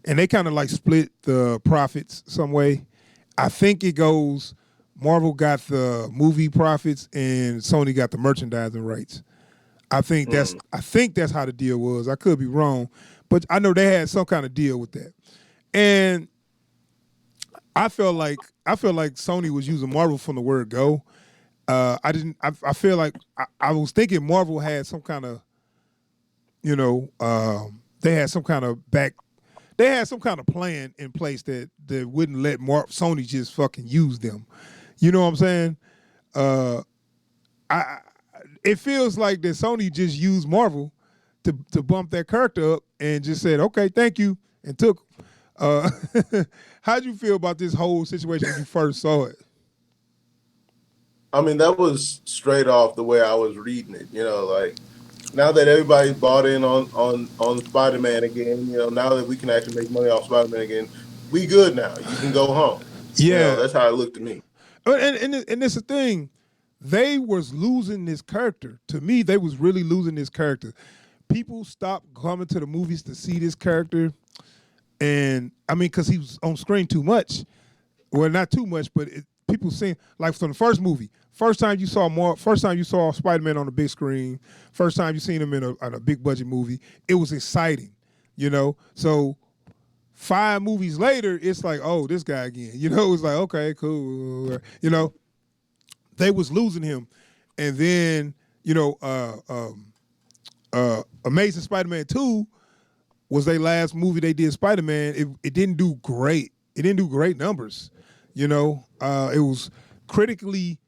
and they kind of like split the profits some way. I think it goes. Marvel got the movie profits, and Sony got the merchandising rights. I think that's how the deal was. I could be wrong, but I know they had some kind of deal with that. And I feel like Sony was using Marvel from the word go. I didn't. I feel like I was thinking Marvel had some kind of, they had some kind of back. They had some kind of plan in place that wouldn't let Sony just fucking use them. You know what I'm saying? Uh, I it feels like that Sony just used Marvel to bump that character up and just said, okay, thank you, and took. Uh, how'd you feel about this whole situation when you first saw it? I mean, that was straight off the way I was reading it. Like now that everybody's bought in on Spider Man again, now that we can actually make money off Spider Man again, we good now. You can go home. Yeah, That's how it looked to me. and it's the thing. They was losing this character. To me, they was really losing this character. People stopped coming to the movies to see this character, and I mean, because he was on screen too much. Well, not too much, but people seen like from the first movie. First time you saw Spider-Man on the big screen. First time you seen him in a big budget movie. It was exciting. So 5 movies later, it's like, oh, this guy again. It's like, okay, cool. They was losing him, and then Amazing Spider-Man 2 was their last movie they did Spider-Man. It didn't do great. It didn't do great numbers. It was critically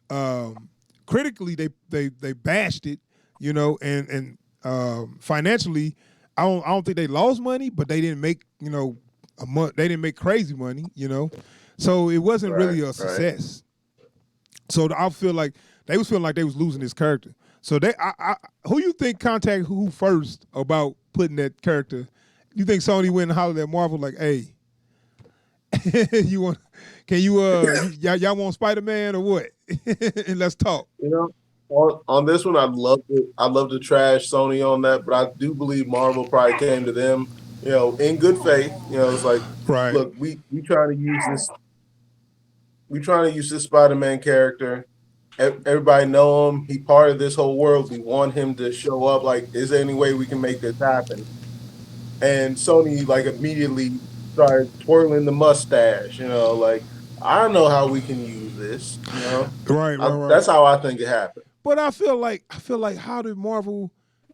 they bashed it. And financially, I don't think they lost money, but they didn't make they didn't make crazy money. So it wasn't really a Right. success. So I feel like they was feeling like they was losing this character. So who you think contacted who first about putting that character? You think Sony went and hollered at Marvel like, "Hey, you want? Can you y'all want Spider Man or what? And let's talk." You know, on this one, I'd love to trash Sony on that, but I do believe Marvel probably came to them, in good faith. It's like, Right. look, we trying to use this Spider-Man character. Everybody know him. He part of this whole world. We want him to show up. Like, is there any way we can make this happen? And Sony like immediately started twirling the mustache. Like I don't know how we can use this. Right. Right. Right. That's how I think it happened. But I feel like how did Marvel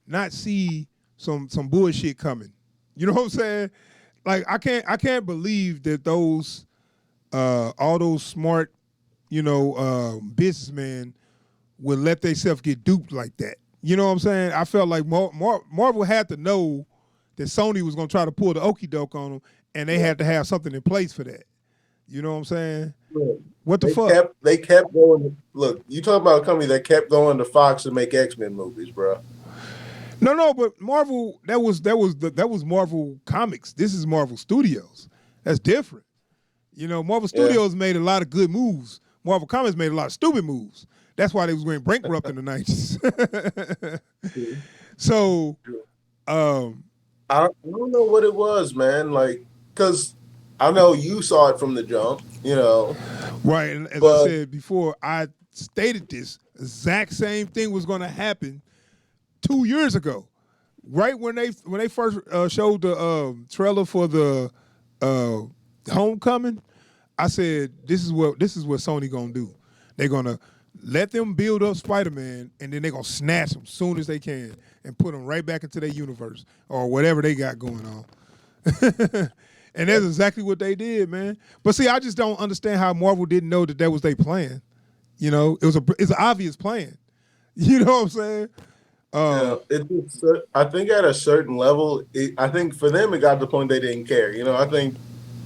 not see some bullshit coming? You know what I'm saying? Like I can't believe that those all those smart businessmen would let themselves get duped like that. You know what I'm saying? I felt like Marvel had to know that Sony was gonna try to pull the okey doke on them, and they had to have something in place for that. You know what I'm saying? Look, What the They fuck? kept going. Look, you talk about a company that kept going to Fox to make X-Men movies, bro. No, no, but Marvel that was Marvel Comics. This is Marvel Studios. That's different. Marvel Yeah. Studios made a lot of good moves. Marvel Comics made a lot of stupid moves. That's why they was going bankrupt in the 90s. So, um, I don't know what it was, man. Like, because I know you saw it from the jump, right, and as I but said before, I stated this exact same thing was going to happen 2 years ago, right when they first showed the trailer for the uh, Homecoming. I said this is what Sony gonna do. They're gonna let them build up Spider-Man, and then they're gonna snatch him soon as they can and put him right back into their universe or whatever they got going on. And that's exactly what they did, man. But see, I just don't understand how Marvel didn't know that was their plan. It's an obvious plan. You know what I'm saying? Uh, I think at a certain level, I think for them it got to the point they didn't care. I think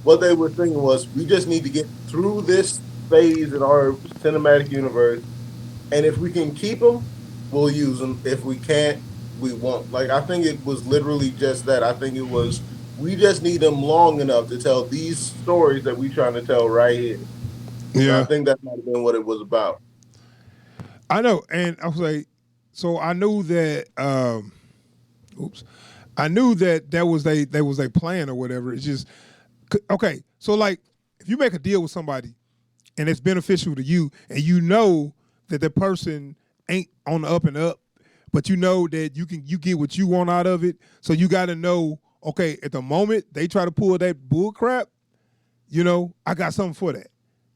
what they were thinking was we just need to get through this phase in our cinematic universe, and if we can keep them, we'll use them. If we can't, we won't. Like I think it was literally just that. I think it was we just need them long enough to tell these stories that we trying to tell right here. I yeah. think that might have been what it was about. I know, and I was like, so I knew that. Oops, I knew that was a plan or whatever. It's just okay. So like, if you make a deal with somebody and it's beneficial to you, and you know that the person ain't on the up and up, but you know that you get what you want out of it. So you got to know, okay, at the moment they try to pull that bull crap, I got something for that.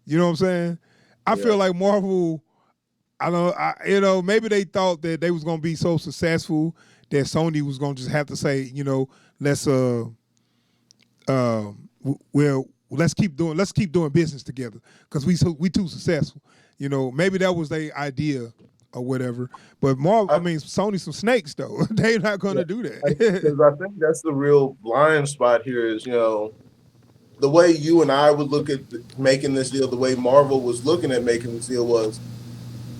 You know what I'm saying? I feel like Marvel. I don't. Maybe they thought that they was gonna be so successful that Sony was gonna just have to say, let's well, let's keep doing business together because we too successful. Maybe that was their idea or whatever. But Sony some snakes though. They're not gonna do that. Because I think that's the real blind spot here is, the way you and I would look at making this deal, the way Marvel was looking at making this deal was,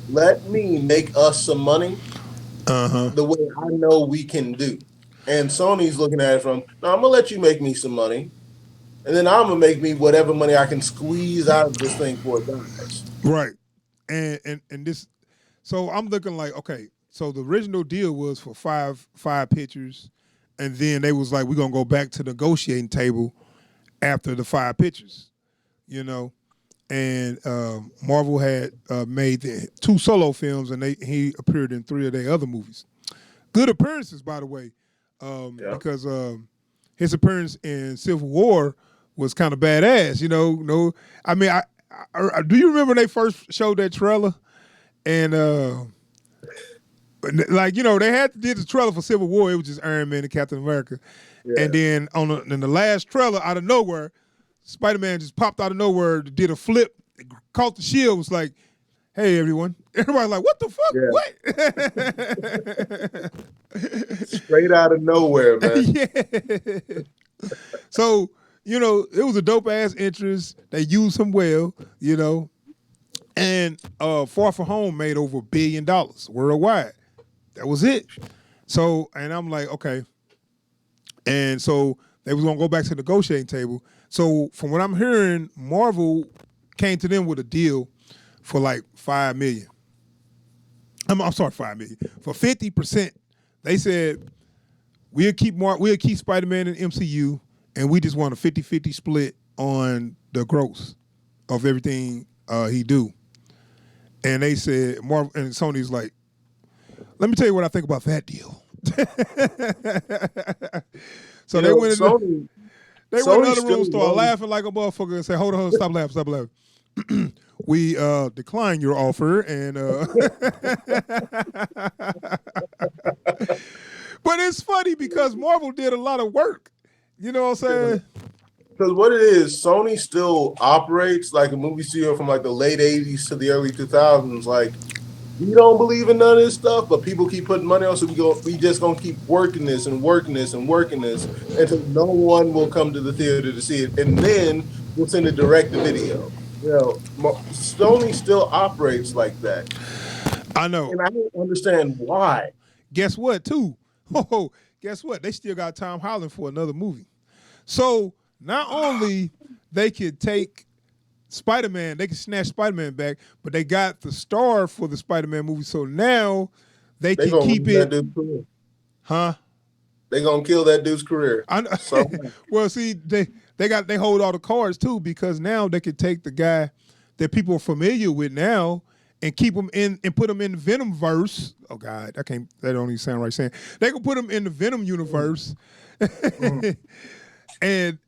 let me make us some money the way I know we can do. And Sony's looking at it from, no, I'm going to let you make me some money, and then I'm going to make me whatever money I can squeeze out of this thing for it dies. Right. And this, so I'm looking like, okay, so the original deal was for five pictures, and then they was like, we're going to go back to the negotiating table after the 5 pictures, and Marvel had made the 2 solo films, and he appeared in 3 of their other movies. Good appearances, by the way, because his appearance in Civil War was kind of badass. I mean, I do you remember when they first showed that trailer, and like they had did the trailer for Civil War. It was just Iron Man and Captain America, and then in the last trailer, out of nowhere, Spider-Man just popped out of nowhere, did a flip, caught the shield, was like, hey, everyone. Everybody's like, what the fuck? What? Straight out of nowhere, man. Yeah. So, it was a dope-ass interest. They used him well, And Far From Home made over $1 billion worldwide. That was it. So, and I'm like, okay. And so they was going to go back to the negotiating table. So from what I'm hearing, Marvel came to them with a deal for like $5 million. I'm sorry, $5 million. For 50%, they said, we'll keep Spider-Man in MCU, and we just want a 50-50 split on the gross of everything he do. And they said, Marvel and Sony's like, let me tell you what I think about that deal. So they went in another room, started laughing like a motherfucker, and said, hold on, stop laughing. We decline your offer, and but it's funny because Marvel did a lot of work. You know what I'm saying? Because what it is, Sony still operates like a movie studio from like the late 80s to the early 2000s. Like, we don't believe in none of this stuff, but people keep putting money on, so we just gonna keep working this until no one will come to the theater to see it, and then we'll send it direct to video. Sony still operates like that. I know, and I don't understand why. Guess what? Too. Oh, guess what? They still got Tom Holland for another movie. So not only they could take Spider-Man, they can snatch Spider-Man back, but they got the star for the Spider-Man movie. So now they can keep it. Huh? They gonna kill that dude's career. Well, see, they hold all the cards too, because now they can take the guy that people are familiar with now and keep him in and put him in the Venom verse. Oh God, that don't even sound right saying. They can put him in the Venom universe. And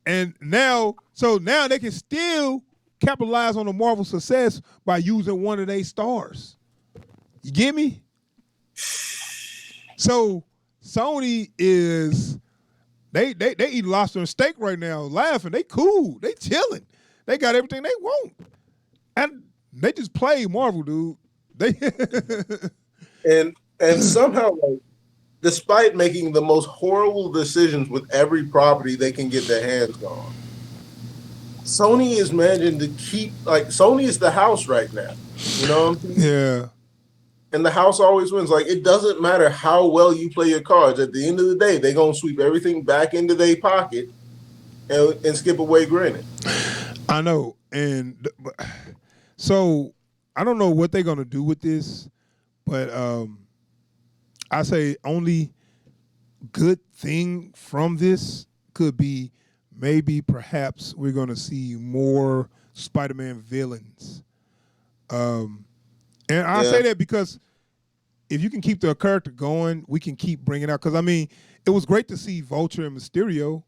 now they can still capitalize on the Marvel success by using one of their stars. You get me? So Sony is they eat lobster and steak right now, laughing. They cool. They chilling. They got everything they want. And they just play Marvel, dude. and somehow, like, despite making the most horrible decisions with every property they can get their hands on, Sony is managing to keep, like, Sony is the house right now. You know what I'm saying? Yeah. And the house always wins. Like, it doesn't matter how well you play your cards. At the end of the day, they're going to sweep everything back into their pocket and skip away grinning. I know. And so I don't know what they're going to do with this, but I say only good thing from this could be maybe perhaps we're going to see more Spider-Man villains. And I say that because if you can keep the character going, we can keep bringing out. Because I mean, it was great to see Vulture and Mysterio,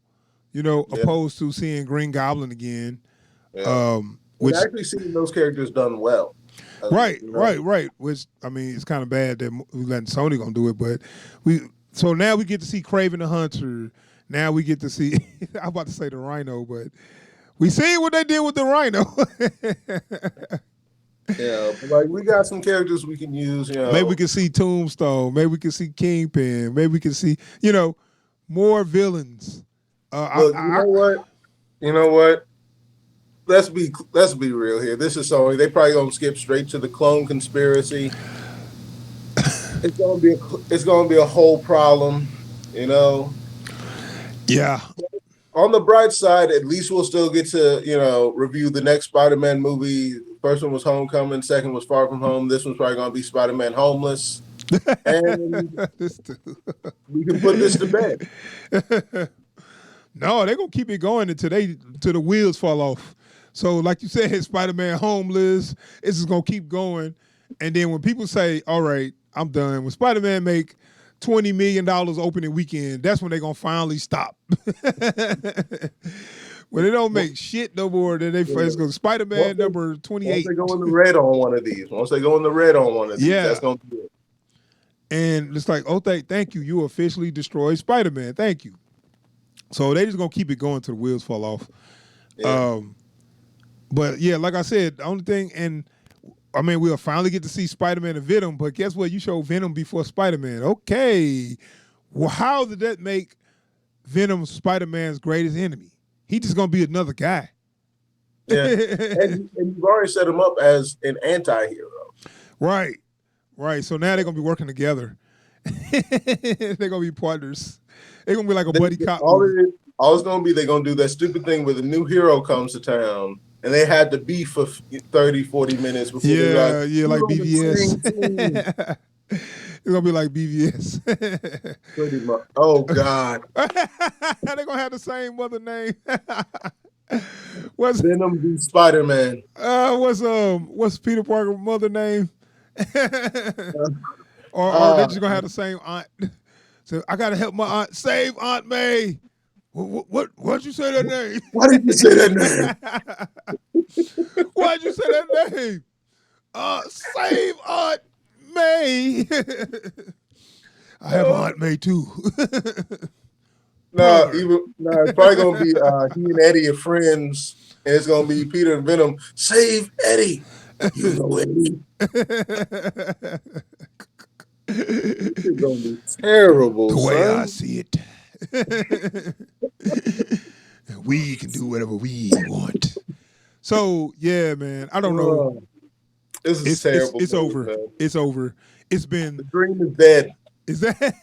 opposed to seeing Green Goblin again. Yeah. Which We're actually seeing those characters done well. Right. Which I mean, it's kind of bad that we letting Sony gonna do it, but so now we get to see Kraven the Hunter. Now we get to see. I'm about to say the Rhino, but we see what they did with the Rhino. Yeah, like we got some characters we can use. Maybe we can see Tombstone. Maybe we can see Kingpin. Maybe we can see more villains. Look, you know what? Let's be real here. This is Sony. They probably gonna skip straight to the clone conspiracy. It's gonna be a whole problem. Yeah. On the bright side, at least we'll still get to review the next Spider-Man movie. First one was Homecoming. Second was Far From Home. This one's probably gonna be Spider-Man Homeless. And we can put this to bed. No, they're gonna keep it going until the wheels fall off. So, like you said, Spider-Man Homeless. It's just gonna keep going, and then when people say, "All right, I'm done," when Spider-Man make $20 million opening weekend, that's when they're gonna finally stop. When they don't make shit no more, then it's going Spider-Man number 28. Once they go in the red on one of these, that's gonna be it. And it's like, oh, thank you. You officially destroyed Spider-Man. Thank you. So they just gonna keep it going till the wheels fall off. Yeah. But yeah, like I said, the only thing, and I mean, we'll finally get to see Spider-Man and Venom, but guess what? You showed Venom before Spider-Man. Okay. Well, how did that make Venom Spider-Man's greatest enemy? He just gonna be another guy. Yeah. and you've already set him up as an anti-hero. Right. So now they're gonna be working together. They're gonna be partners. They're gonna be like a buddy cop. All it's gonna be, they're gonna do that stupid thing where the new hero comes to town and they had to be for 30, 40 minutes before like BVS. It's gonna be like BVS. Pretty much. Oh God. They're gonna have the same mother name. What's Venom v Spider-Man? What's Peter Parker's mother name? or they're just gonna have the same aunt. So I gotta help my aunt. Save Aunt May. Why'd you say that name? Why did you say that name? Why'd you say that name? Save Aunt May. I have Aunt May too. It's probably gonna be he and Eddie are friends, and it's gonna be Peter and Venom. Save Eddie. You know Eddie. It's gonna be terrible. The way I see it. We can do whatever we want. So yeah, man. I don't know. This is terrible. It's over. Man. It's over. It's been the dream is dead. Is that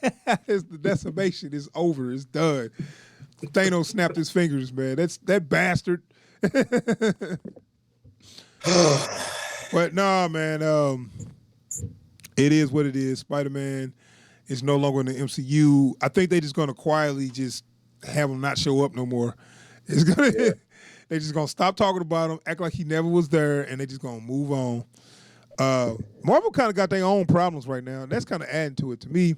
it's the decimation is over. It's done. Thanos snapped his fingers, man. That bastard. But nah, man. It is what it is. Spider-Man is no longer in the MCU. I think they're just gonna quietly just have him not show up no more. It's gonna they're just gonna stop talking about him, act like he never was there, and they just gonna move on. Marvel kind of got their own problems right now, and that's kind of adding to it to me.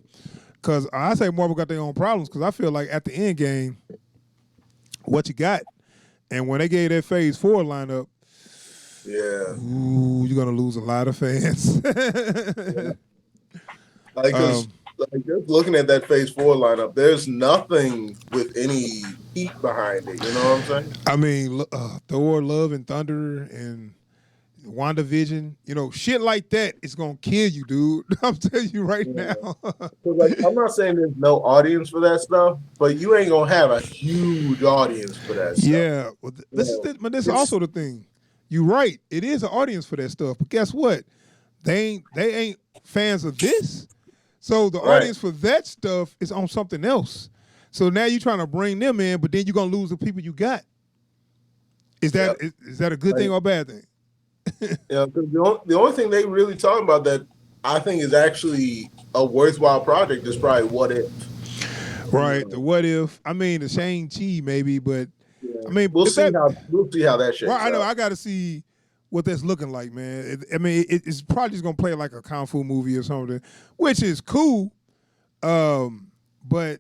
Because I say Marvel got their own problems because I feel like at the end game, what you got, and when they gave that Phase 4 lineup, you're gonna lose a lot of fans. Like, just looking at that Phase 4 lineup, there's nothing with any heat behind it. You know what I'm saying? I mean, Thor, Love and Thunder, and WandaVision, shit like that is gonna kill you, dude. I'm telling you right now. I'm not saying there's no audience for that stuff, but you ain't gonna have a huge audience for that stuff. Yeah, well, this is also the thing. You're right. It is an audience for that stuff, but guess what? They ain't fans of this. So the audience for that stuff is on something else. So now you're trying to bring them in, but then you're gonna lose the people you got. Is that a good thing or a bad thing? Yeah, the only thing they really talking about that I think is actually a worthwhile project is probably What If. Right. The what if? I mean, the Shang-Chi maybe, but Yeah. I mean, We'll if see that. how that Well, shakes I know out. I got to see what that's looking like, man. It's probably just gonna play like a kung fu movie or something, which is cool. But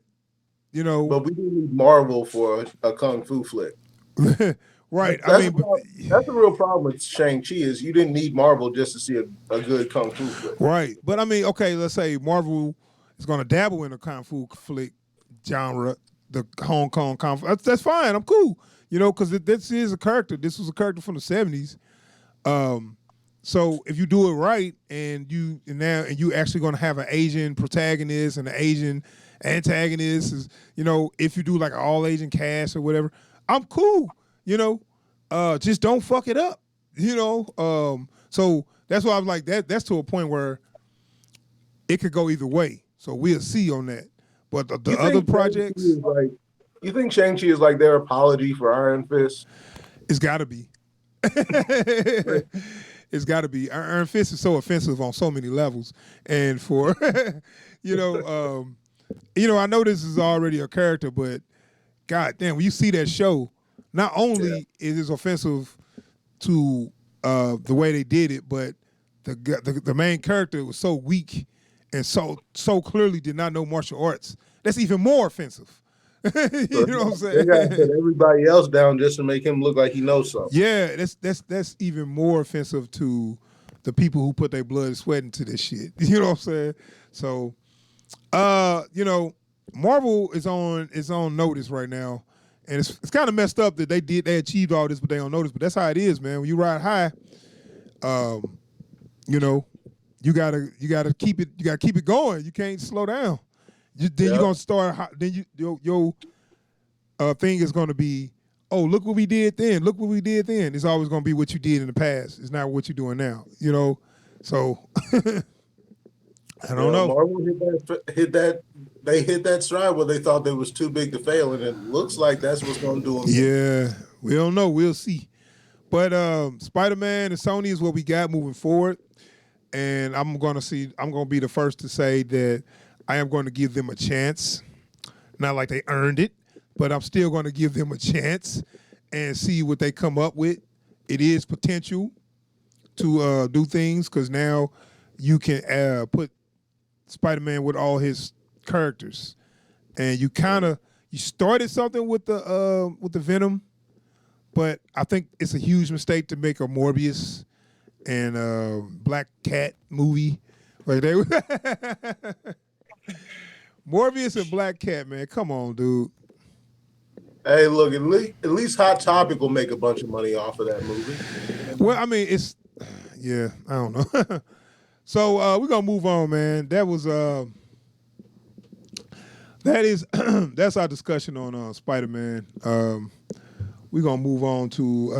you know, But we do need Marvel for a kung fu flick. right? I That's mean, that's the real problem with Shang-Chi is you didn't need Marvel just to see a good kung fu flick. right. But I mean, okay, let's say Marvel is gonna dabble in the kung fu flick genre, the Hong Kong kung fu. That's fine. I'm cool. You know, because this is a character. This was a character from the '70s. So if you do it right and you actually gonna have an Asian protagonist and an Asian antagonist, is if you do like an all Asian cast or whatever, I'm cool. Just don't fuck it up. So that's why I'm like that. That's to a point where it could go either way. So we'll see on that. But the other projects, You think Shang-Chi is like their apology for Iron Fist? it's got to be. It's got to be. Iron Fist is so offensive on so many levels, and for I know this is already a character, but god damn, when you see that show, not only is it offensive to the way they did it, but the main character was so weak and so clearly did not know martial arts. That's even more offensive. You know what I'm saying? They gotta put everybody else down just to make him look like he knows something. Yeah, that's even more offensive to the people who put their blood and sweat into this shit. You know what I'm saying? So, Marvel is on notice right now, and it's kind of messed up that they achieved all this, but they don't notice. But that's how it is, man. When you ride high, you gotta keep it going. You can't slow down. You're gonna start. Then your thing is gonna be, oh, look what we did then. Look what we did then. It's always gonna be what you did in the past. It's not what you're doing now. So I don't know. Marvel hit that. They hit that stride where they thought they was too big to fail, and it looks like that's what's going to do them. Yeah, we don't know. We'll see. But Spider-Man and Sony is what we got moving forward, and I'm gonna be the first to say that I am going to give them a chance. Not like they earned it, but I'm still going to give them a chance and see what they come up with. It is potential to do things because now you can put Spider-Man with all his characters, and you started something with the Venom, but I think it's a huge mistake to make a Morbius and Black Cat movie. Like they Morbius and Black Cat, man. Come on, dude. Hey, look, at least Hot Topic will make a bunch of money off of that movie. Well, I mean, I don't know. So we're gonna move on, man. That's our discussion on Spider-Man. We're gonna move on to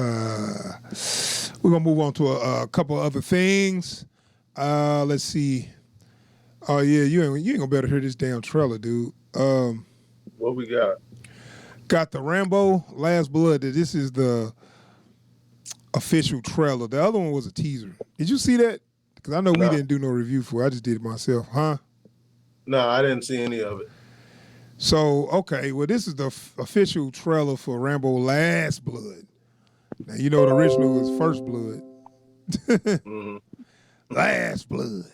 a couple other things. Let's see. Oh yeah, you ain't gonna be able to hear this damn trailer, dude. What we got? Got the Rambo Last Blood. This is the official trailer. The other one was a teaser. Did you see that? Because I know we didn't do no review for it. I just did it myself, huh? No, I didn't see any of it. So, okay, well, this is the official trailer for Rambo Last Blood. Now, you know the original is First Blood. Mm-hmm. Last Blood.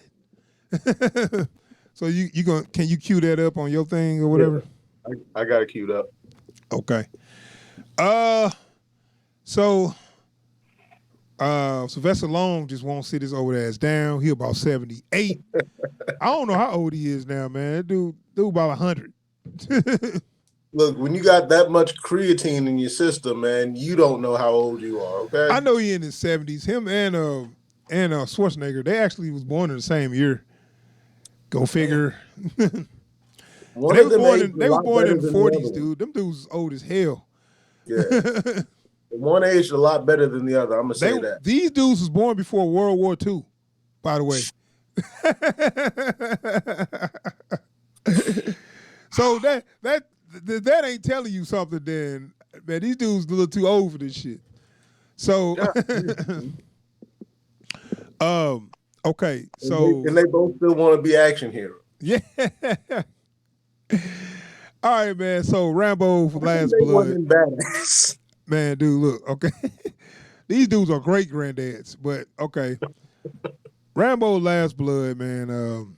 So can you cue that up on your thing or whatever? Yeah, I got it queued up. Okay. So Sylvester Long just won't sit his old ass down. He about 78. I don't know how old he is now, man. That dude about 100. Look, when you got that much creatine in your system, man, you don't know how old you are, okay? I know he in his 70s. Him and Schwarzenegger, they actually was born in the same year. Go figure. They were born in the 40s, dude. Them dudes old as hell. Yeah. One aged a lot better than the other. I'm gonna say that. These dudes was born before World War II, by the way. So that ain't telling you something, then, man. These dudes a little too old for this shit. So, okay, so and they both still want to be action heroes. Yeah. All right, man. So Rambo Last They Blood. wasn't badass. Man, dude, look, okay. These dudes are great granddads, but okay. Rambo Last Blood, man,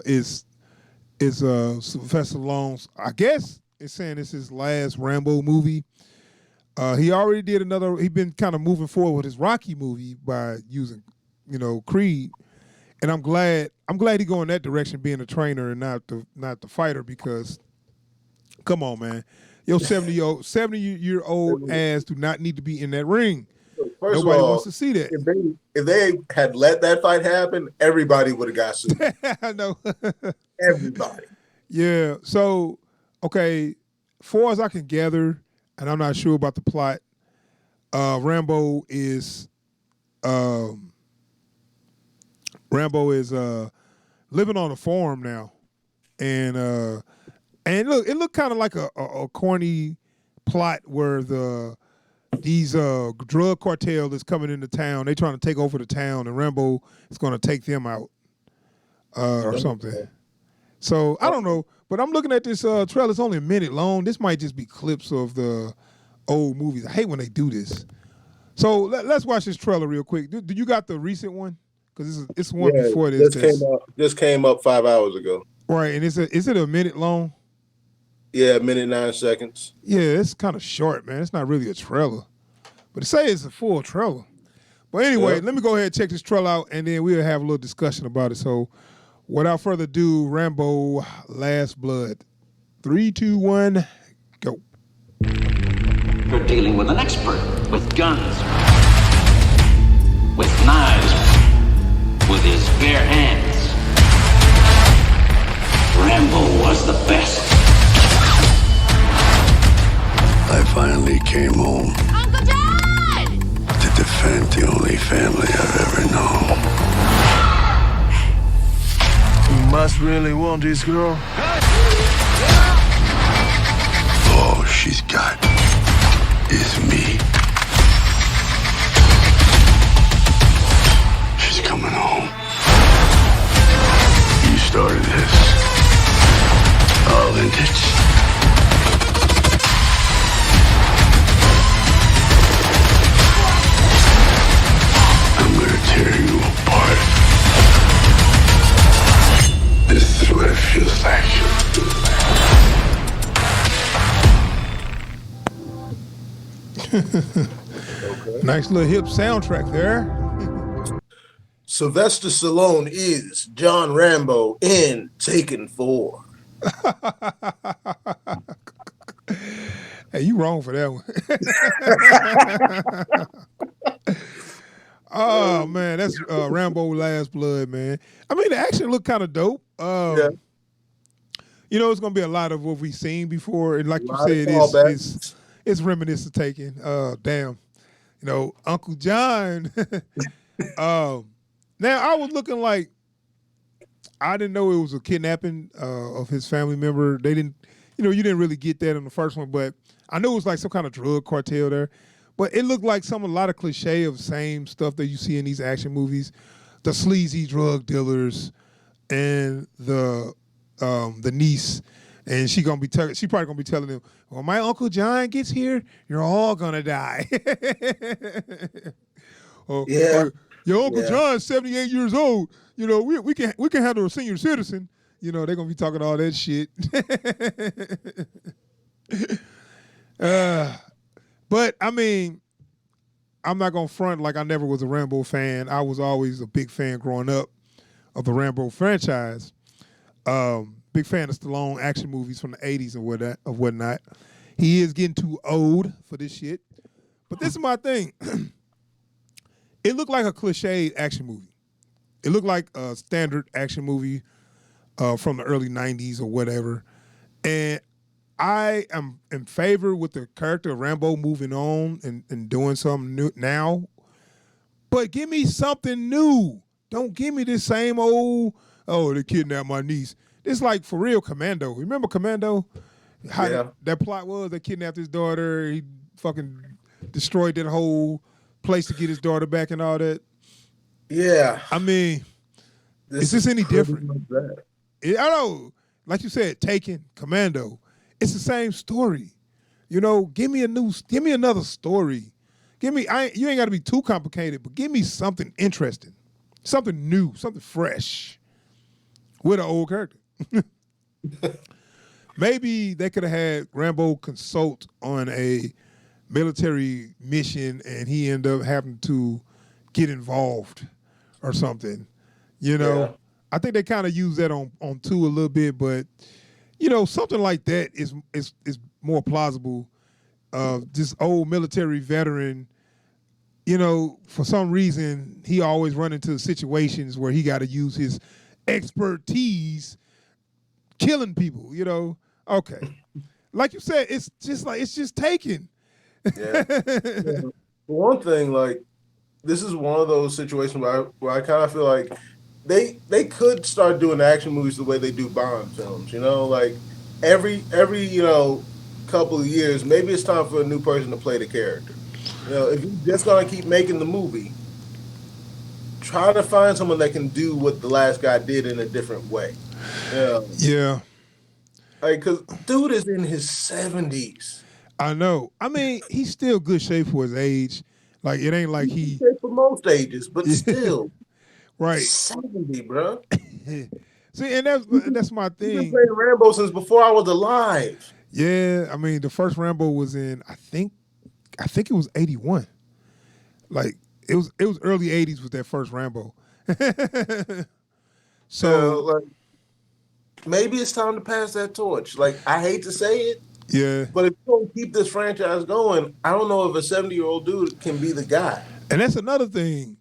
is Sylvester Stallone's, I guess it's saying it's his last Rambo movie. He already did another. He's been kind of moving forward with his Rocky movie by using, Creed, and I'm glad he going that direction, being a trainer and not the fighter. Because, come on, man, your 70-year-old ass do not need to be in that ring. First Nobody of all, wants to see that. if they had let that fight happen, everybody would have got sued. I know. Everybody. Yeah. So, okay, far as I can gather, and I'm not sure about the plot, Rambo is living on a farm now, and look, it looked kind of like a corny plot where these drug cartel is coming into town. They trying to take over the town, and Rambo is going to take them out or something. So I don't know, but I'm looking at this trailer. It's only a minute long. This might just be clips of the old movies. I hate when they do this. So let's watch this trailer real quick. Do you got the recent one? Because it's one before this. This came up 5 hours ago. Right, and is it a minute long? Yeah, a minute 9 seconds. Yeah, it's kind of short, man. It's not really a trailer, but it says it's a full trailer. But anyway, let me go ahead and check this trailer out, and then we'll have a little discussion about it. So, without further ado, Rambo: Last Blood. 3, 2, 1, go. You're dealing with an expert with guns, with knives, with his bare hands. Rambo was the best. I finally came home. Uncle John! To defend the only family I've ever known. You must really want this girl. All she's got is me. She's coming home. You started this. I'll end it. I'm gonna tear you apart. This is what it feels like. Nice little hip soundtrack there. Sylvester Stallone is John Rambo in Taken 4. Hey, you wrong for that one. Oh man, that's Rambo: Last Blood, man. I mean, the action looked kind of dope. Yeah. It's gonna be a lot of what we've seen before, and like you said, it's reminiscent taking. Damn, Uncle John. Now I was looking like I didn't know it was a kidnapping of his family member. They didn't, you didn't really get that in the first one, but I knew it was like some kind of drug cartel there. But it looked like a lot of cliche of same stuff that you see in these action movies, the sleazy drug dealers and the niece, and she probably gonna be telling them, "When my Uncle John gets here, you're all gonna die." or your Uncle John's 78 years old. We can handle a senior citizen. They're gonna be talking all that shit. But I mean, I'm not gonna front like I never was a Rambo fan. I was always a big fan growing up of the Rambo franchise. Big fan of Stallone action movies from the 80s and whatnot. He is getting too old for this shit. But this is my thing. It looked like a cliched action movie. It looked like a standard action movie from the early 90s or whatever. And I am in favor with the character of Rambo moving on and doing something new now. But give me something new. Don't give me this same old, they kidnapped my niece. It's like for real Commando. Remember Commando? How that plot was, they kidnapped his daughter. He fucking destroyed that whole place to get his daughter back and all that. Yeah. I mean, is this any different? I know. like you said, Taken, Commando, it's the same story. You know, give me another story. You ain't got to be too complicated, but give me something interesting, something new, something fresh with an old character. Maybe they could have had Rambo consult on a military mission and he ended up having to get involved or something. You know, Yeah. I think they kind of use that on 2 a little bit, but you know, something like that is more plausible. This old military veteran, you know, for some reason he always run into situations where he got to use his expertise killing people. You know, okay, like you said, it's just Taken. Yeah. For one thing, like this is one of those situations where I kind of feel like they could start doing action movies the way they do Bond films. You know, like every couple of years, maybe it's time for a new person to play the character. You know, if you're just gonna keep making the movie, try to find someone that can do what the last guy did in a different way. Yeah, like because dude is in his 70s. I know. I mean, he's still good shape for his age. Like it ain't like he for most ages, but still, right. 70, bro. See, and that's my He's been thing. playing Rambo since before I was alive. Yeah, I mean, the first Rambo was in I think it was 81. Like it was early 80s with that first Rambo. So like maybe it's time to pass that torch. Like I hate to say it, yeah, but if you don't keep this franchise going, I don't know if a 70-year-old dude can be the guy. and that's another thing.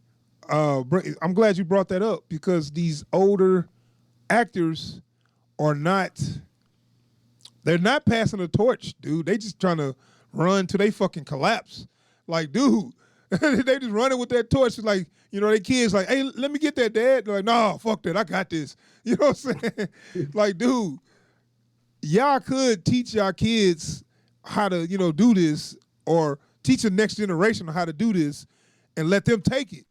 I'm glad you brought that up because these older actors are not. They're not passing the torch, dude. They just trying to run till they fucking collapse. Like, dude, they just running with that torch. It's like, you know, they kids like, hey, let me get that, Dad. They're like, no, fuck that. I got this. You know what I'm saying? Like, dude, y'all could teach y'all kids how to, you know, do this or teach the next generation how to do this and let them take it.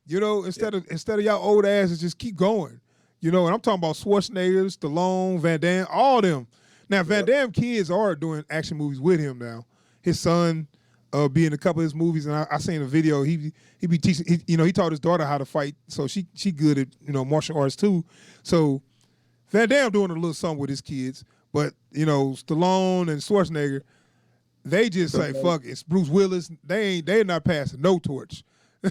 You know, instead of y'all old asses just keep going. You know, and I'm talking about Schwarzenegger, Stallone, Van Damme, all them. Now, Van Damme kids are doing action movies with him now. His son be in a couple of his movies, and I seen a video. He be teaching. He taught his daughter how to fight, so she good at martial arts too. So Van Damme doing a little something with his kids, but Stallone and Schwarzenegger, they just say fuck it. It's Bruce Willis. They're not passing no torch.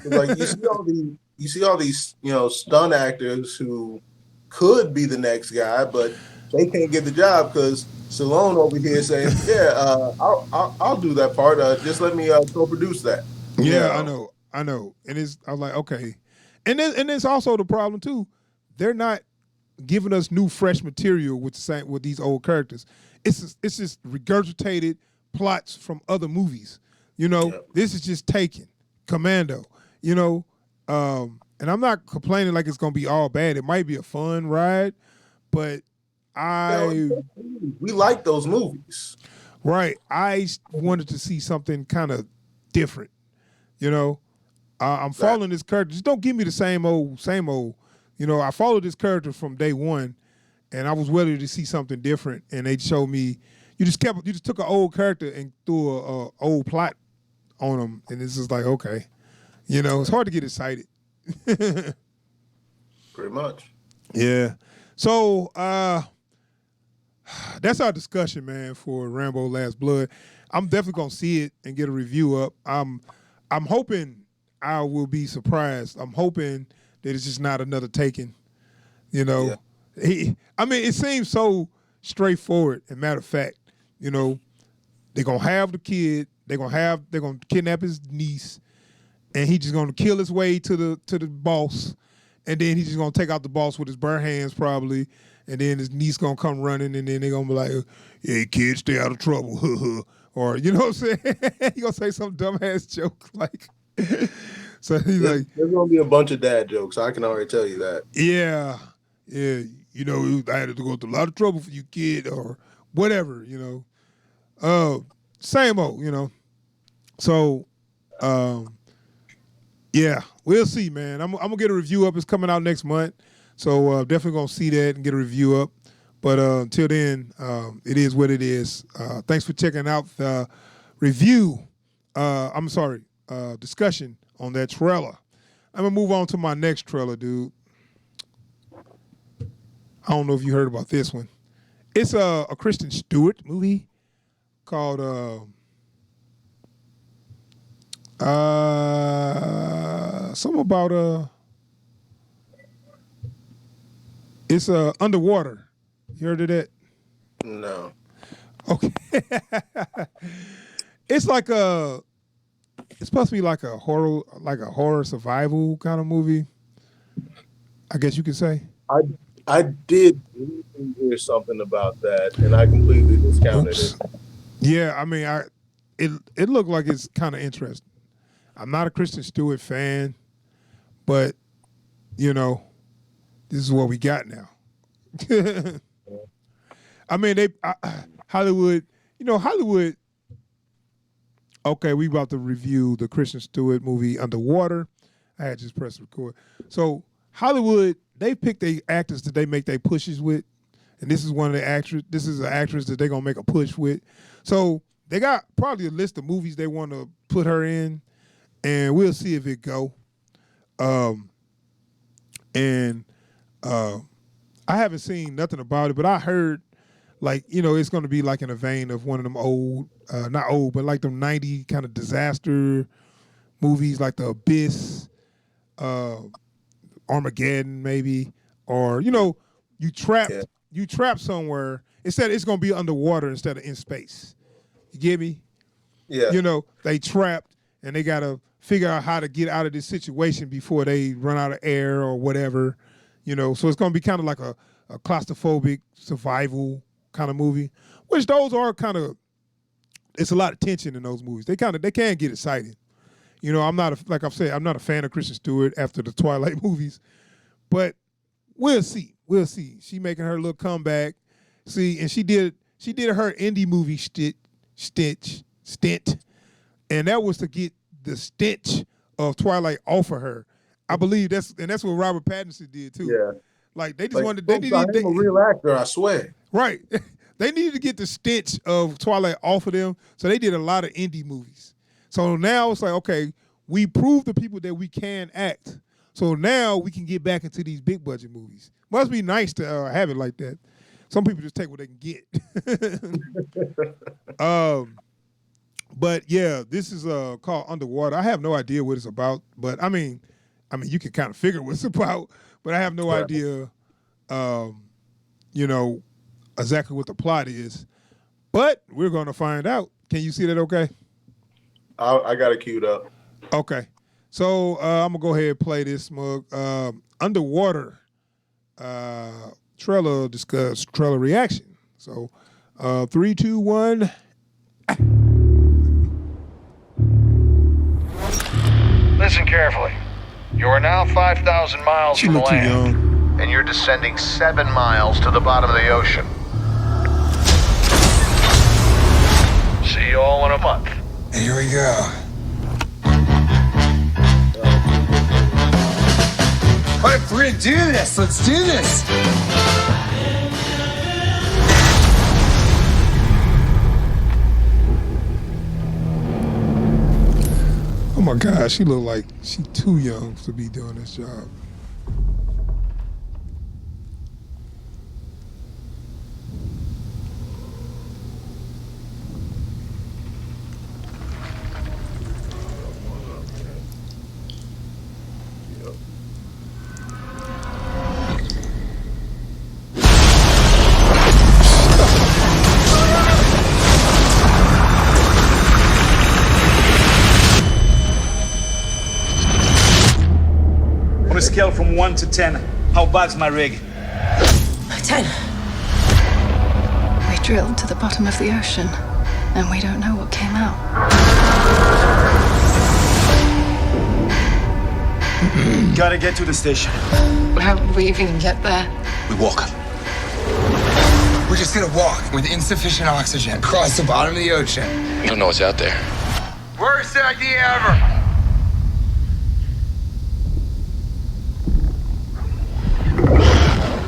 Like you see all these stunt actors who could be the next guy, but they can't get the job because Stallone over here saying, "Yeah, I'll do that part. Just let me co-produce that." Yeah, I know. And I was like, okay, and there's also the problem too. They're not giving us new, fresh material with these old characters. It's just regurgitated plots from other movies. This is just Taken, Commando. And I'm not complaining like it's gonna be all bad. It might be a fun ride, but we like those movies. Right. I wanted to see something kind of different. I'm following this character. Just don't give me the same old. I followed this character from day one, and I was ready to see something different. And they showed me you just took an old character and threw a old plot on him, and it's just like, okay, it's hard to get excited. Pretty much. Yeah. So that's our discussion, man, for Rambo Last Blood. I'm definitely gonna see it and get a review up. I'm hoping I will be surprised. I'm hoping that it's just not another Taken. Yeah. It seems so straightforward. And matter of fact, they're gonna have the kid. They're gonna kidnap his niece, and he's just gonna kill his way to the boss, and then he's just gonna take out the boss with his bare hands probably. And then his niece gonna come running, and then they're gonna be like, "Hey, kid, stay out of trouble," or you know what I'm saying? He gonna say some dumbass joke like. So he's like, "There's gonna be a bunch of dad jokes. I can already tell you that." Yeah. I had to go through a lot of trouble for you, kid, or whatever. Same old. So, yeah, we'll see, man. I'm gonna get a review up. It's coming out next month. So definitely gonna see that and get a review up. But until then, it is what it is. Thanks for checking out the review. Discussion on that trailer. I'm gonna move on to my next trailer, dude. I don't know if you heard about this one. It's a Kristen Stewart movie called something about it's underwater. You heard of that? No. Okay. It's supposed to be like a horror survival kind of movie. I guess you could say. I did hear something about that, and I completely discounted it. Yeah, I mean, it looked like it's kind of interesting. I'm not a Kristen Stewart fan, but you know, this is what we got now. I mean, Hollywood. You know, Hollywood. Okay, we about to review the Kristen Stewart movie Underwater. I had just pressed record. So Hollywood, they pick their actors that they make their pushes with, and this is one of the actors. This is an actress that they're gonna make a push with. So they got probably a list of movies they want to put her in, and we'll see if it go. I haven't seen nothing about it, but I heard, like, you know, it's going to be like in a vein of one of them old, not old, but like them 90 kind of disaster movies like The Abyss, Armageddon maybe, or, you know, you trapped somewhere. Instead, it's going to be underwater instead of in space. You get me? Yeah. You know, they trapped and they got to figure out how to get out of this situation before they run out of air or whatever. You know, so it's going to be kind of like a claustrophobic survival kind of movie, which those are kind of, it's a lot of tension in those movies. They can get exciting. You know, like I've said, I'm not a fan of Kristen Stewart after the Twilight movies, but we'll see. We'll see. She making her little comeback. See, and she did her indie movie stint, and that was to get the stench of Twilight off of her. I believe that's what Robert Pattinson did too. Yeah. Like they just Like, wanted. I'm a real actor, I swear. Right. They needed to get the stench of Twilight off of them, so they did a lot of indie movies. So now it's like, okay, we proved to people that we can act. So now we can get back into these big budget movies. Must be nice to have it like that. Some people just take what they can get. But yeah, this is called Underwater. I have no idea what it's about, but I mean, you can kind of figure what it's about, but I have no idea, you know, exactly what the plot is. But we're going to find out. Can you see that okay? I got it queued up. Okay. So I'm going to go ahead and play this mug. Underwater trailer reaction. So 3, 2, 1. Listen carefully. You are now 5,000 miles from the Too land, young. and you're descending 7 miles to the bottom of the ocean. See you all in a month. Here we go. What if we're gonna do this? Let's do this. Oh my God, she look like she too young to be doing this job. On a scale from 1 to 10, how bad's my rig? 10. We drilled to the bottom of the ocean, and we don't know what came out. Gotta get to the station. How would we even get there? We walk. We're just gonna walk with insufficient oxygen across the bottom of the ocean. You don't know what's out there. Worst idea ever.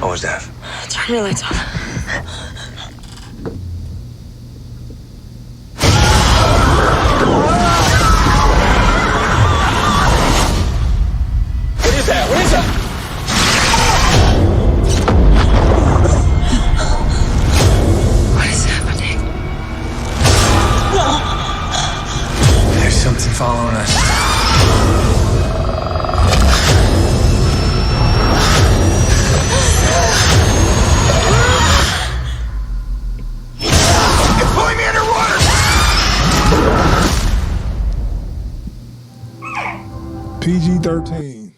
What was that? Turn your lights off. What is that? What is that? What is happening? There's something following us. It's pulling me underwater! PG-13.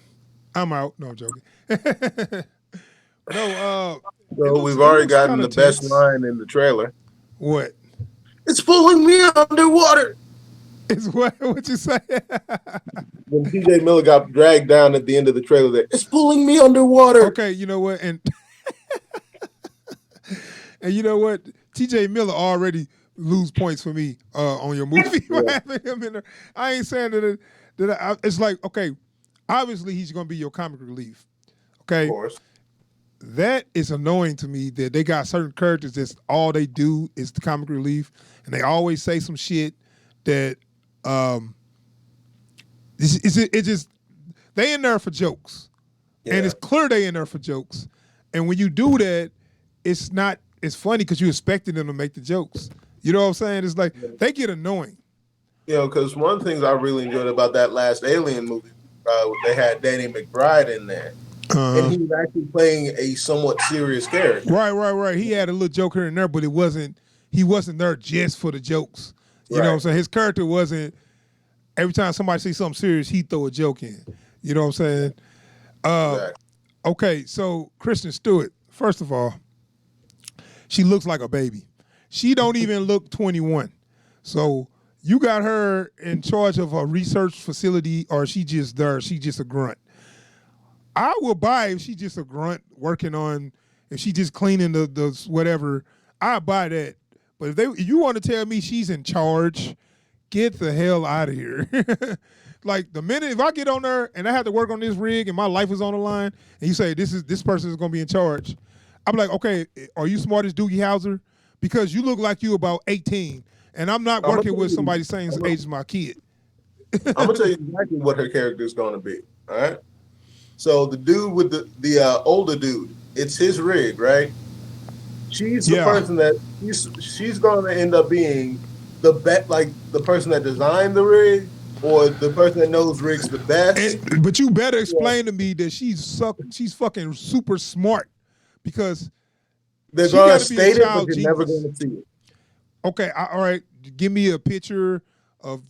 I'm out. No, I'm joking. No, So it we've already looks gotten kinda the best tense. line in the trailer. What? It's pulling me underwater. It's what? What you say? When T.J. Miller got dragged down at the end of the trailer, there, it's pulling me underwater. Okay, you know what? And and you know what? T.J. Miller already lose points for me on your movie. For having him in there. I ain't saying it's like, okay, obviously he's going to be your comic relief. Okay? Of course. That is annoying to me that they got certain characters that's all they do is the comic relief, and they always say some shit that it's just they in there for jokes, and it's clear they in there for jokes. And when you do that, it's funny because you expecting them to make the jokes. You know what I'm saying? It's like they get annoying. You know, because one of the things I really enjoyed about that last Alien movie, they had Danny McBride in there. And he was actually playing a somewhat serious character. Right. He had a little joke here and there, but he wasn't there just for the jokes. You know what I'm saying? His character wasn't, every time somebody sees something serious, he'd throw a joke in. You know what I'm saying? Exactly. Okay, so Kristen Stewart, first of all, she looks like a baby. She don't even look 21. So you got her in charge of a research facility, or she just there, she just a grunt. I will buy if she just a grunt working on, if she just cleaning the whatever, I buy that. But if you want to tell me she's in charge, get the hell out of here. Like the minute if I get on there and I have to work on this rig and my life is on the line, and you say this person is gonna be in charge, I'm like, okay, are you smart as Doogie Howser? Because you look like you about 18, and I'm not working with somebody same age as my kid. I'm gonna tell you exactly what her character is gonna be. All right. So the dude with the older dude, it's his rig, right? She's the person that she's going to end up being the person that designed the rig, or the person that knows rigs the best. But you better explain to me that she's fucking super smart, because they're going to state it, but you're never going to see it. Okay, all right. Give me a picture of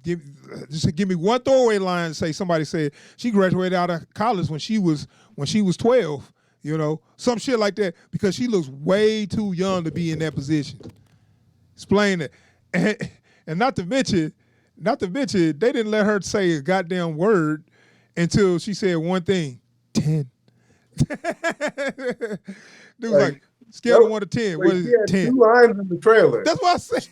just give me one throwaway line. Somebody said she graduated out of college when she was 12. You know, some shit like that, because she looks way too young to be in that position. Explain it, and not to mention, they didn't let her say a goddamn word until she said one thing. 10. Dude was like scale of 1 to 10. What is it? 10. 2 lines in the trailer. That's what I said.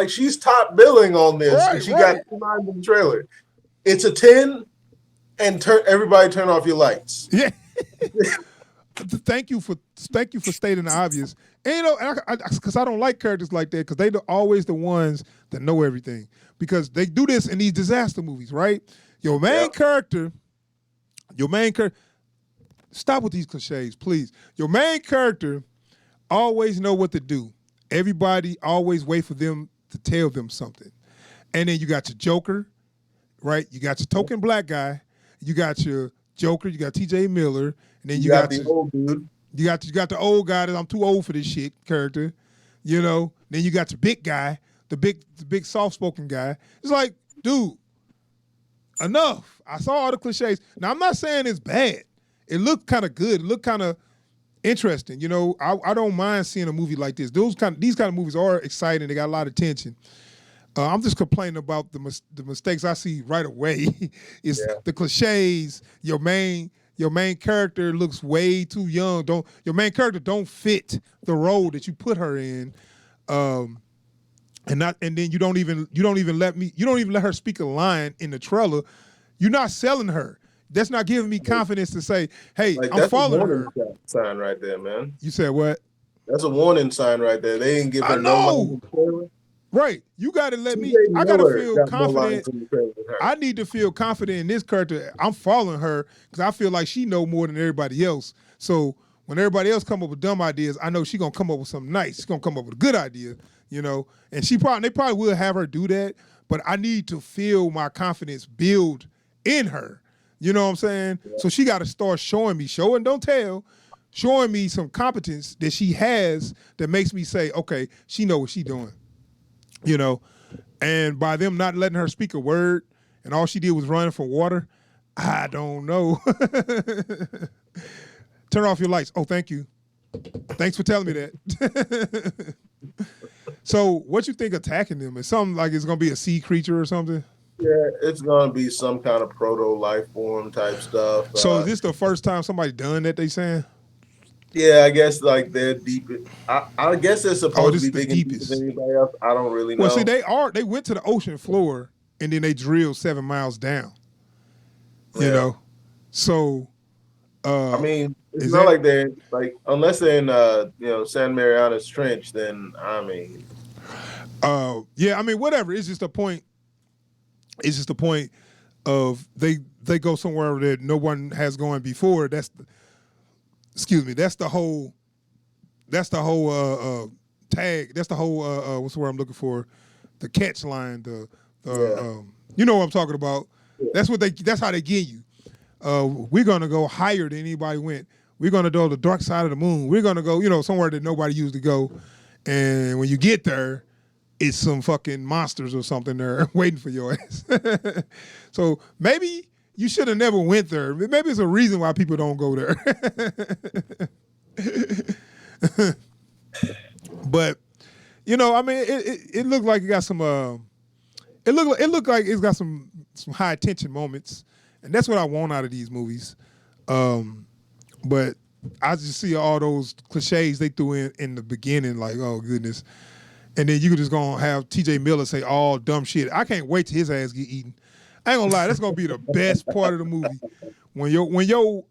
She's top billing on this. Right, and she got 2 lines in the trailer. It's a 10, and everybody turn off your lights. Yeah. Thank you for stating the obvious. And you know, because I don't like characters like that, because they're always the ones that know everything. Because they do this in these disaster movies, right? Your main character. Stop with these cliches, please. Your main character always know what to do. Everybody always wait for them to tell them something. And then you got your Joker, right? You got your token black guy. You got your Joker. You got T.J. Miller, and then you got the old dude. You got the old guy that I'm too old for this shit character. You know. Then you got your big guy, the big soft-spoken guy. It's like, dude, enough. I saw all the cliches. Now I'm not saying it's bad. It looked kind of good. It looked kind of interesting. You know, I don't mind seeing a movie like this. These kind of movies are exciting. They got a lot of tension. I'm just complaining about the mistakes I see right away. It's the cliches. Your main character looks way too young. Your main character don't fit the role that you put her in, and then you don't even let her speak a line in the trailer. You're not selling her. That's not giving me confidence to say, hey, Like I'm that's a following warning her. sign right there, man. You said what? That's a warning sign right there. They ain't give I her no lines know. in the trailer. Right. You got to let me, TJ I got to Miller feel got more lines confident. in the trailer than her. I need to feel confident in this character. I'm following her because I feel like she know more than everybody else. So when everybody else come up with dumb ideas, I know she gonna come up with something nice. She's gonna come up with a good idea, you know. And they probably will have her do that. But I need to feel my confidence build in her. You know what I'm saying? Yeah. So she got to start showing me, show and don't tell, showing me some competence that she has that makes me say, okay, she know what she doing. You know. And by them not letting her speak a word and all she did was run for water, I don't know. Turn off your lights. Oh, thank you. Thanks for telling me that. So what you think attacking them? Is something like it's going to be a sea creature or something? Yeah, it's going to be some kind of proto-life form type stuff. So is this the first time somebody done that, they saying? Yeah, I guess like they're deep. I guess they're supposed to be digging deeper than anybody else. I don't really know. Well, see, they went to the ocean floor and then they drilled 7 miles down. You know? So I mean, it's not like they're like unless they're in San Marianas Trench, then I mean yeah, I mean whatever. It's just a point. It's just a point of they go somewhere that no one has gone before. That's the whole tag. That's the whole what's the word I'm looking for? The catch line. You know what I'm talking about. Yeah. That's how they get you. We're gonna go higher than anybody went. We're gonna go to the dark side of the moon. We're gonna go, somewhere that nobody used to go. And when you get there, it's some fucking monsters or something there waiting for your ass. So maybe you should have never went there. Maybe it's a reason why people don't go there. But I mean, it looked like it got some. It looked like it's got some high tension moments, and that's what I want out of these movies. But I just see all those cliches they threw in the beginning, like, oh goodness. And then you just gonna have TJ Miller say all dumb shit. I can't wait till his ass get eaten. I ain't gonna lie, that's gonna be the best part of the movie. When your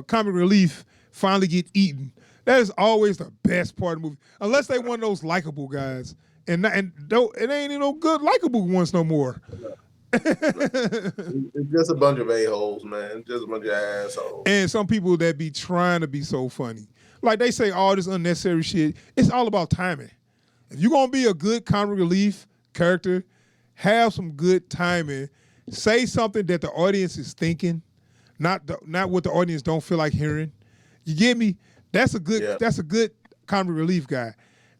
comic relief finally get eaten, that is always the best part of the movie. Unless they one of those likable guys. And it ain't no good likable ones no more. It's just a bunch of a-holes, man. Just a bunch of assholes. And some people that be trying to be so funny. Like they say all this unnecessary shit. It's all about timing. If you're going to be a good comic relief character, have some good timing. Say something that the audience is thinking, not what the audience don't feel like hearing. You get me? That's a good comic relief guy.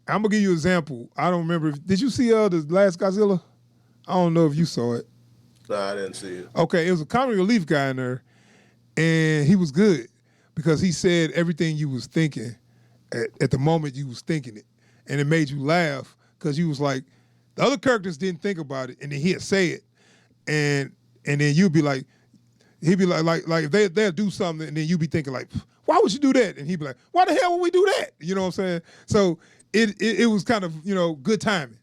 I'm going to give you an example. I don't remember. Did you see the last Godzilla? I don't know if you saw it. No, I didn't see it. Okay, it was a comic relief guy in there, and he was good because he said everything you was thinking at the moment you was thinking it. And it made you laugh because you was like, the other characters didn't think about it, and then he'd say it, and then you'd be like, he'd be like if they'll do something, and then you'd be thinking like, why would you do that? And he'd be like, why the hell would we do that? You know what I'm saying? So it was kind of good timing,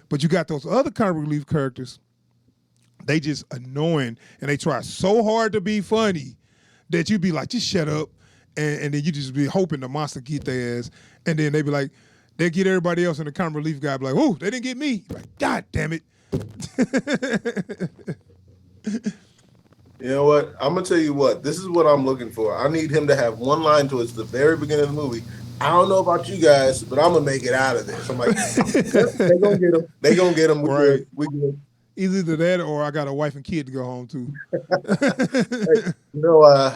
But you got those other comic relief characters, they just annoying, and they try so hard to be funny that you'd be like, just shut up, and then you just be hoping the monster get their ass, and then they be like. They get everybody else in the comic relief guy, be like, "Ooh, they didn't get me!" Like, God damn it! You know what? I'm gonna tell you what. This is what I'm looking for. I need him to have one line towards the very beginning of the movie. I don't know about you guys, but I'm gonna make it out of this. I'm like, they gonna get him. They gonna get him. Right. We good. Either that, or I got a wife and kid to go home to. Hey,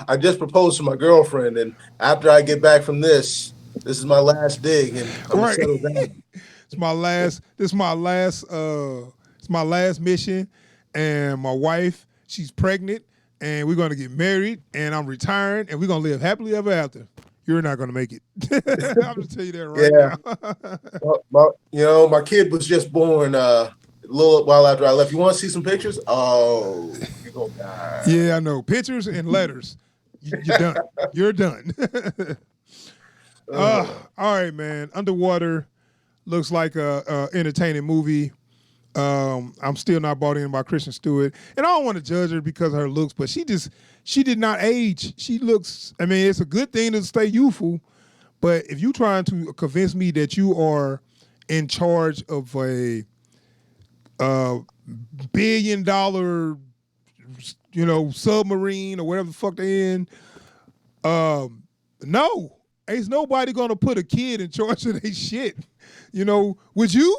I just proposed to my girlfriend, and after I get back from this is my last dig, and I'm gonna settle down. It's my last mission, and my wife, she's pregnant, and we're gonna get married, and I'm retiring, and we're gonna live happily ever after. You're not gonna make it. I'm just tell you that right now. My kid was just born a little while after I left. You want to see some pictures? Oh, you're gonna die. Yeah, I know. Pictures and letters. You're done. You're done. All right, man. Underwater looks like a entertaining movie. I'm still not bought in by Kristen Stewart, and I don't want to judge her because of her looks, but she did not age. She looks. I mean, it's a good thing to stay youthful, but if you trying to convince me that you are in charge of a $1 billion, submarine or whatever the fuck they in, no, ain't nobody gonna put a kid in charge of their shit. Would you?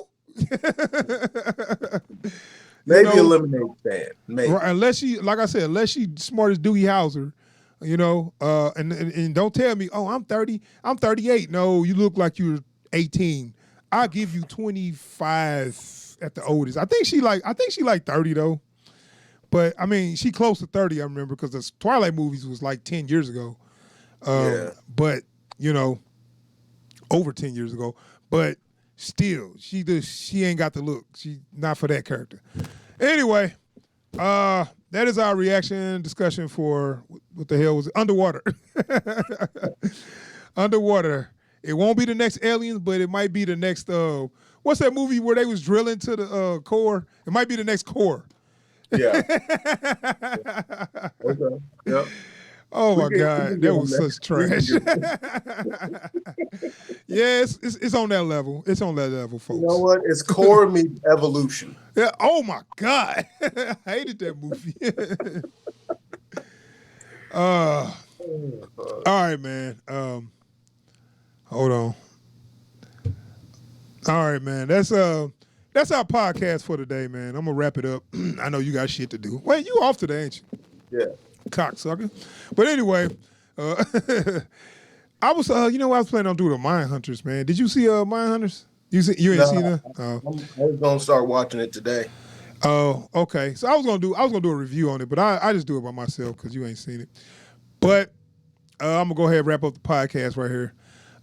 Maybe eliminate that. Maybe. Right, unless she smart as Doogie Howser, and don't tell me, oh, I'm 30, I'm 38. No, you look like you're 18. I'll give you 25 at the oldest. I think she like 30 though. But I mean, she close to 30, I remember, because the Twilight movies was like 10 years ago. But, over 10 years ago. But still, she ain't got the look. She not for that character. Anyway, that is our reaction discussion for what the hell was it? Underwater. Underwater. It won't be the next Aliens, but it might be the next what's that movie where they was drilling to the core? It might be the next Core. Yeah. Okay. Yep. Oh my God, that was such trash. Yeah, it's on that level. It's on that level, folks. You know what? It's Core meets Evolution. Yeah. Oh my God, I hated that movie. All right, man. Hold on. All right, man. That's our podcast for today, man. I'm gonna wrap it up. I know you got shit to do. Wait, you off today, ain't you? Yeah. Cocksucker. But anyway, I was I was planning on doing the Mind Hunters, man. Did you see Mind Hunters? You ain't seen that? I was gonna start watching it today. Oh, okay. So I was gonna do a review on it, but I just do it by myself because you ain't seen it. But I'm gonna go ahead and wrap up the podcast right here.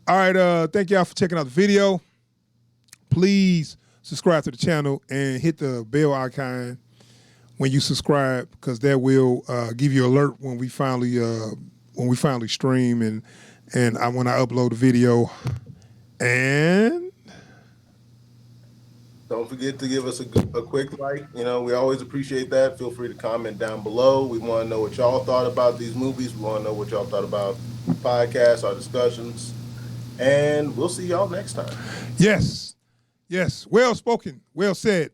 All right, thank y'all for checking out the video. Please subscribe to the channel and hit the bell icon when you subscribe, because that will give you alert when we finally stream and when I upload the video. And don't forget to give us a quick like. We always appreciate that. Feel free to comment down below. We want to know what y'all thought about these movies. We want to know what y'all thought about the podcast, our discussions, and we'll see y'all next time. Yes, well spoken, well said.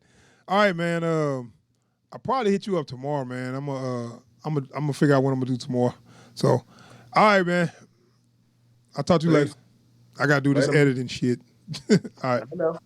All right, man. I'll probably hit you up tomorrow, man. I'm gonna figure out what I'm gonna do tomorrow. So, all right, man. I'll talk to you later. I gotta do this editing shit. All right. I know.